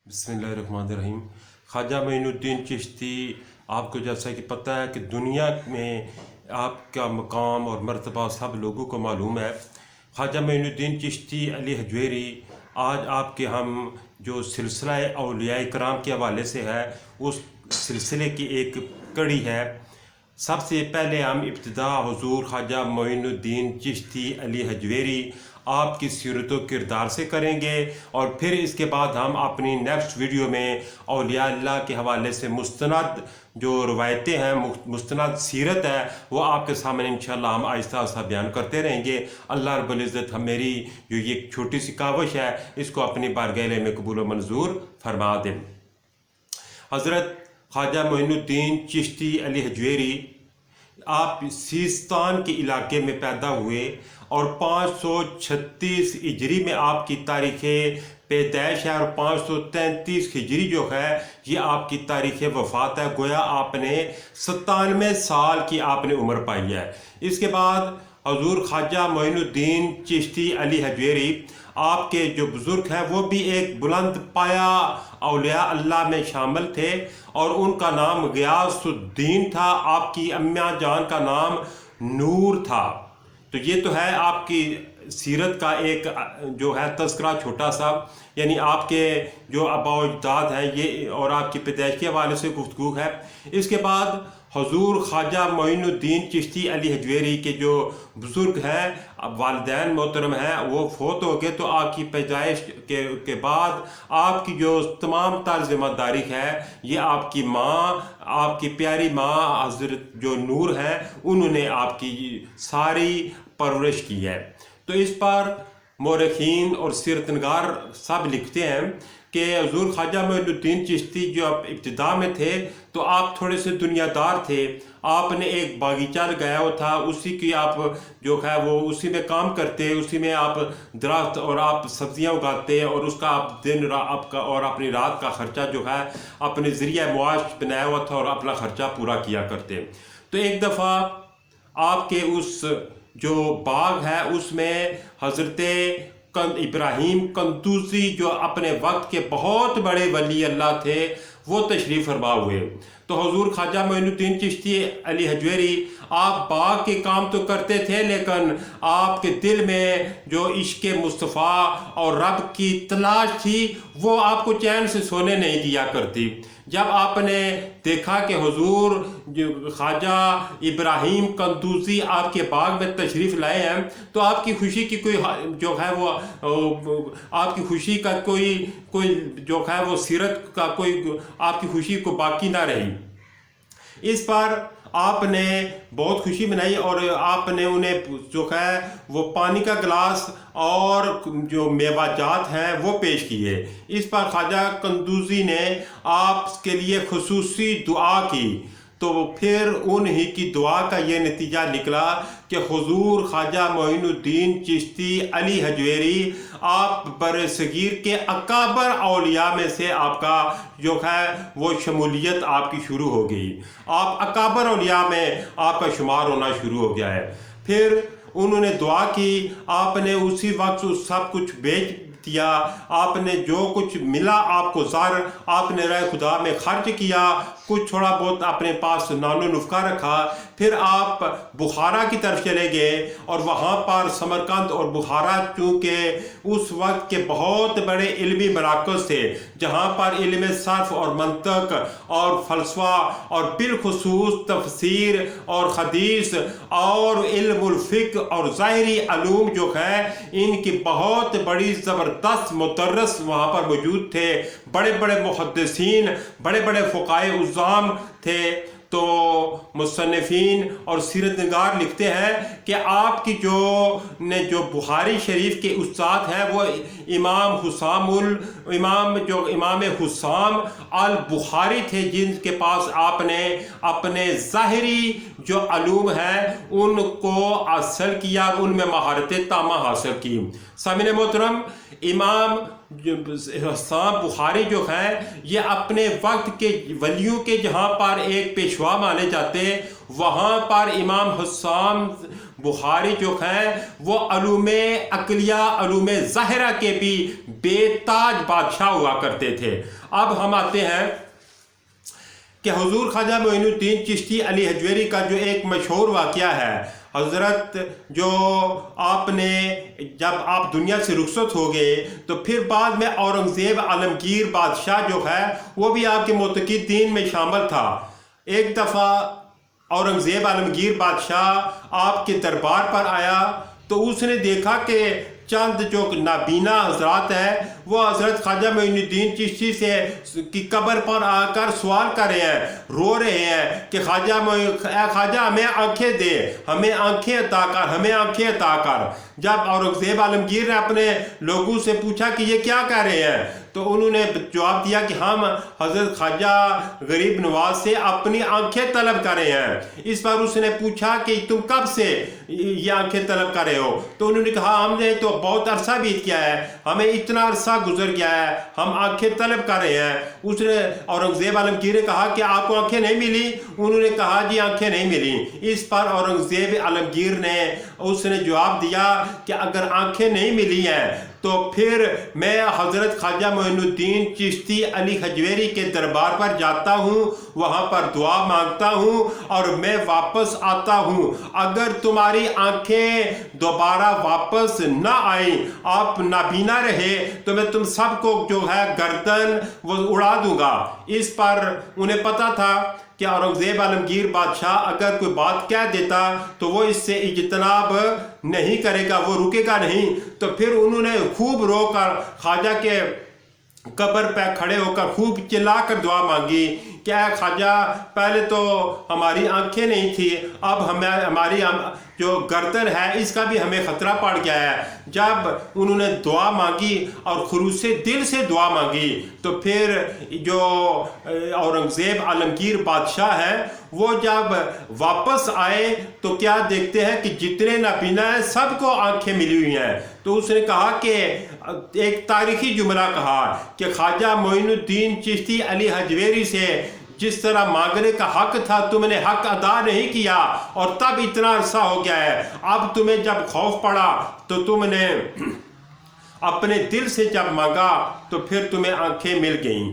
बिस्मिल्लाहिर्रहमानिर्रहीम। ख्वाजा मोइनुद्दीन चिश्ती, आपको जैसा कि पता है कि दुनिया में आपका मकाम और मर्तबा सब लोगों को मालूम है। ख्वाजा मोइनुद्दीन चिश्ती अली हजवेरी आज आपके हम जो सिलसिला औलिया इकराम के हवाले से है उस सिलसिले की एक कड़ी है। सबसे पहले हम इब्तिदा हुजूर ख्वाजा मोइनुद्दीन चिश्ती अली हजवेरी आपकी सीरत व किरदार से करेंगे और फिर इसके बाद हम अपनी नेक्स्ट वीडियो में औलिया अल्लाह के हवाले से मुस्तनद जो रवायतें हैं, मुस्तनद सीरत है, वो आपके सामने इंशाअल्लाह हम आहिस्ता आहिस्ता बयान करते रहेंगे। अल्लाह रब्बुल इज़्ज़त हम मेरी जो ये छोटी सी काविश है इसको अपनी बारगाह में कबूल व मंजूर फरमा दें। हज़रत ख्वाजा मोइनुद्दीन चिश्ती अली हजवेरी आप सिस्तान के इलाके में पैदा हुए और 536 हिजरी में आपकी तारीख़ पैदाइश है और 533 हिजरी जो है ये आपकी तारीख़ वफ़ात है। गोया आपने 97 साल की आपने उम्र पाई है। इसके बाद हजूर ख्वाजा मोइनुद्दीन चिश्ती अली हजवेरी आपके जो बुज़ुर्ग हैं वो भी एक बुलंद पाया औलिया अल्लाह में शामिल थे और उनका नाम गियासुद्दीन था। आपकी अम्मा जान का नाम नूर था। तो ये तो है आपकी सीरत का एक जो है तज़किरा छोटा सा, यानी आपके जो आबा व अजदाद हैं ये और आपकी पैदाइश के हवाले से गुफ्तगू है। इसके बाद हजूर ख्वाजा मोइनुद्दीन चिश्ती अली हजवेरी के जो बुज़ुर्ग हैं वालिदैन मोहतरम हैं वो फोत हो गए। तो आपकी पैदाइश के बाद आपकी जो तमाम तार ज़िम्मेदारी है ये आपकी माँ, आपकी प्यारी माँ हज़रत जो नूर हैं उन्होंने आपकी सारी परवरिश की है। तो इस पर मौरखीन और सीरतनगार सब लिखते हैं कि हजूर ख्वाजा मोइनुद्दीन चिश्ती जो आप इब्तिदा में थे तो आप थोड़े से दुनियादार थे। आपने एक बागीचा लगाया हुआ था, उसी की आप जो है वो उसी में काम करते, उसी में आप दरख्त और आप सब्जियां उगाते और उसका आप दिन आपका और अपनी रात का ख़र्चा जो है अपने ज़रिया मुआश बनाया हुआ था और अपना ख़र्चा पूरा किया करते। तो एक दफ़ा आपके उस जो बाग है उसमें हज़रत इब्राहिम कंदूसी जो अपने वक्त के बहुत बड़े वली अल्लाह थे वो तशरीफ़ फरमा हुए। तो हजूर ख्वाजा मोइनुद्दीन चिश्ती अली हजवेरी आप बाग के काम तो करते थे लेकिन आपके दिल में जो इश्क़ मुस्तफ़ा और रब की तलाश थी वो आपको चैन से सोने नहीं दिया करती। जब आपने देखा कि हुजूर ख्वाजा इब्राहिम कंदूसी आपके बाग में तशरीफ़ लाए हैं तो आपकी खुशी की कोई जो है वो आपकी खुशी का कोई जो है वो सीरत का कोई आपकी खुशी को बाकी ना रही। इस पर आपने बहुत खुशी मनाई और आपने उन्हें जो है वो पानी का गिलास और जो मेवाजात हैं वो पेश किए। इस पर ख्वाजा कंदूसी ने आपके लिए खुसूसी दुआ की। तो फिर उन्हीं की दुआ का ये नतीजा निकला कि हुजूर ख्वाजा मोइनुद्दीन चिश्ती अली हजवेरी आप बरसगीर के अकाबर औलिया में से आपका जो है वो शमूलियत आपकी शुरू हो गई। आप अकाबर औलिया में आपका शुमार होना शुरू हो गया है। फिर उन्होंने दुआ की, आपने उसी वक्त सब कुछ बेच दिया, आपने जो कुछ मिला आपको ज़र आपने राह खुदा में खर्च किया, कुछ थोड़ा बहुत अपने पास नानो नुफ़्का रखा। फिर आप बुखारा की तरफ चले गए और वहाँ पर समरकंद और बुखारा चूँकि उस वक्त के बहुत बड़े इल्मी मराकज़ थे जहाँ पर इल्म सर्फ़ और मंतक और फ़लसफ़ा और बिलखुसूस तफसीर और हदीस और इल्मुल फ़िक़्ह और ज़ाहिरी अलूम जो है इनकी बहुत बड़ी ज़बरदस्त मुदर्रिस वहाँ पर मौजूद थे। बड़े बड़े मुहद्दिसीन, बड़े बड़े फ़ुक़हाए उज़्ज़ाम थे। तो मुसन्निफ़ीन और सीरतनगार लिखते हैं कि आपकी जो बुखारी शरीफ के उस्ताद हैं वो इमाम हुसाम अल बुखारी थे जिनके पास आपने अपने ज़ाहिरी जो अलूम हैं उनको हासिल किया, उनमें महारत तामा हासिल की। सामिन मोहतरम, इमाम हुसाम बुखारी जो है ये अपने वक्त के वलियों के जहाँ पर एक पेशवा माने जाते वहाँ पर इमाम हुसाम بخاری جو ہیں وہ علوم عقلیہ علوم ظاہرہ کے بھی بے تاج بادشاہ ہوا کرتے تھے۔ اب ہم آتے ہیں کہ حضور خواجہ معین الدین چشتی علی حجویری کا جو ایک مشہور واقعہ ہے، حضرت جو آپ نے جب آپ دنیا سے رخصت ہو گئے تو پھر بعد میں اورنگزیب عالمگیر بادشاہ جو ہے وہ بھی آپ کے معتقدین میں شامل تھا۔ ایک دفعہ اورنگزیب عالمگیر بادشاہ آپ کے دربار پر آیا تو اس نے دیکھا کہ چند جو نابینا حضرات ہیں وہ حضرت خواجہ معین الدین چشتی سے کی قبر پر آ کر سوال کر رہے ہیں، رو رہے ہیں کہ خواجہ ہمیں آنکھیں دے، ہمیں آنکھیں عطا کر، ہمیں آنکھیں عطا کر۔ جب اورنگزیب عالمگیر نے اپنے لوگوں سے پوچھا کہ یہ کیا کہہ رہے ہیں تو انہوں نے جواب دیا کہ ہم حضرت خواجہ غریب نواز سے اپنی آنکھیں طلب کر رہے ہیں۔ اس پر اس نے پوچھا کہ تم کب سے یہ آنکھیں طلب کر رہے ہو؟ تو انہوں نے کہا ہم نے تو بہت عرصہ بیت کیا ہے، ہمیں اتنا عرصہ گزر گیا ہے، ہم آنکھیں طلب کر رہے ہیں۔ اس نے اورنگزیب عالمگیر نے کہا کہ آپ کو آنکھیں نہیں ملی؟ انہوں نے کہا جی آنکھیں نہیں ملی۔ اس پر اورنگزیب عالمگیر نے اس نے جواب دیا کہ اگر آنکھیں نہیں ملی ہیں تو پھر میں حضرت خواجہ معین الدین چشتی علی حجویری کے دربار پر جاتا ہوں، وہاں پر دعا مانگتا ہوں اور میں واپس آتا ہوں۔ اگر تمہاری آنکھیں دوبارہ واپس نہ آئیں، آپ نابینا رہے تو میں تم سب کو جو ہے گردن وہ اڑا دوں گا۔ اس پر انہیں پتا تھا کہ اورنگزیب عالمگیر بادشاہ اگر کوئی بات کہہ دیتا تو وہ اس سے اجتناب نہیں کرے گا، وہ رکے گا نہیں۔ تو پھر انہوں نے خوب رو کر خواجہ کے قبر پہ کھڑے ہو کر خوب چلا کر دعا مانگی کہ اے خواجہ پہلے تو ہماری آنکھیں نہیں تھی، اب ہماری جو گردن ہے اس کا بھی ہمیں خطرہ پڑ گیا ہے۔ جب انہوں نے دعا مانگی اور خلوص دل سے دعا مانگی تو پھر جو اورنگزیب عالمگیر بادشاہ ہیں وہ جب واپس آئے تو کیا دیکھتے ہیں کہ جتنے نابینا ہیں سب کو آنکھیں ملی ہوئی ہیں۔ تو اس نے کہا کہ ایک تاریخی جملہ کہا کہ خواجہ معین الدین چشتی علی حجویری سے جس طرح مانگنے کا حق تھا تم نے حق ادا نہیں کیا اور تب اتنا عرصہ ہو گیا ہے، اب تمہیں جب خوف پڑا تو تم نے اپنے دل سے جب مانگا تو پھر تمہیں آنکھیں مل گئیں۔